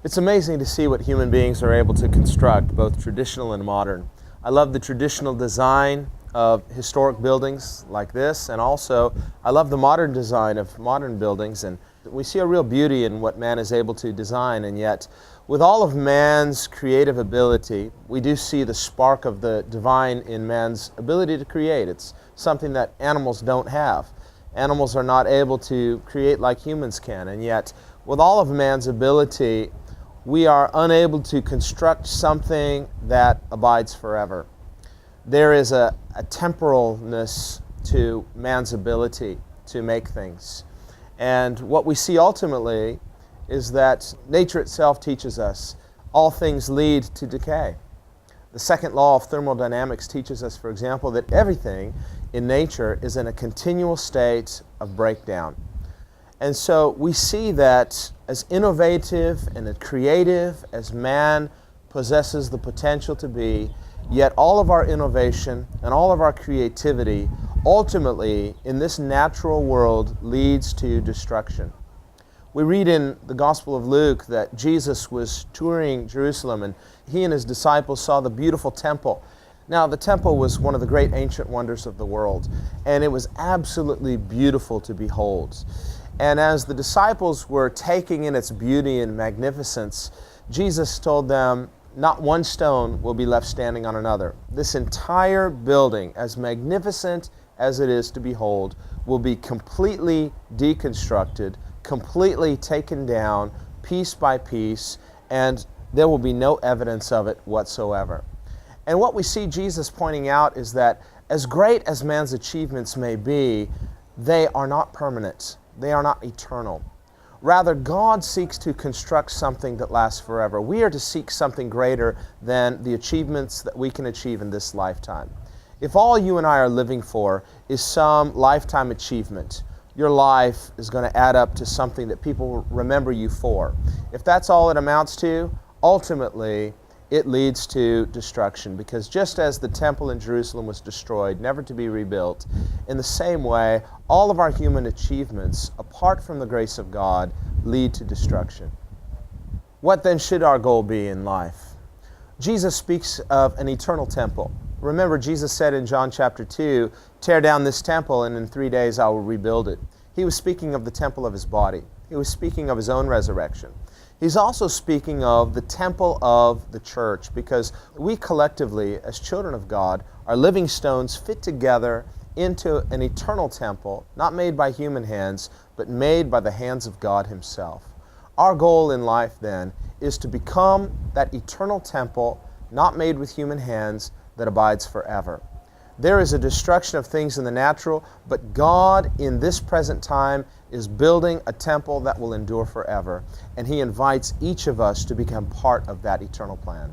It's amazing to see what human beings are able to construct, both traditional and modern. I love the traditional design of historic buildings like this, and also I love the modern design of modern buildings, and we see a real beauty in what man is able to design. And yet, with all of man's creative ability, we do see the spark of the divine in man's ability to create. It's something that animals don't have. Animals are not able to create like humans can, and yet with all of man's ability, we are unable to construct something that abides forever. There is a temporalness to man's ability to make things. And what we see ultimately is that nature itself teaches us all things lead to decay. The second law of thermodynamics teaches us, for example, that everything in nature is in a continual state of breakdown. And so we see that as innovative and as creative as man possesses the potential to be, yet all of our innovation and all of our creativity ultimately in this natural world leads to destruction. We read in the Gospel of Luke that Jesus was touring Jerusalem, and he and his disciples saw the beautiful temple. Now, the temple was one of the great ancient wonders of the world, and it was absolutely beautiful to behold. And as the disciples were taking in its beauty and magnificence, Jesus told them, not one stone will be left standing on another. This entire building, as magnificent as it is to behold, will be completely deconstructed, completely taken down, piece by piece, and there will be no evidence of it whatsoever. And what we see Jesus pointing out is that as great as man's achievements may be, they are not permanent. They are not eternal. Rather, God seeks to construct something that lasts forever. We are to seek something greater than the achievements that we can achieve in this lifetime. If all you and I are living for is some lifetime achievement, your life is going to add up to something that people will remember you for. If that's all it amounts to, ultimately, it leads to destruction, because just as the temple in Jerusalem was destroyed, never to be rebuilt, in the same way, all of our human achievements, apart from the grace of God, lead to destruction. What then should our goal be in life? Jesus speaks of an eternal temple. Remember, Jesus said in John chapter 2, tear down this temple and in 3 days I will rebuild it. He was speaking of the temple of his body. He was speaking of his own resurrection. He's also speaking of the temple of the church, because we collectively, as children of God, are living stones fit together into an eternal temple, not made by human hands, but made by the hands of God himself. Our goal in life, then, is to become that eternal temple, not made with human hands, that abides forever. There is a destruction of things in the natural, but God in this present time is building a temple that will endure forever, and he invites each of us to become part of that eternal plan.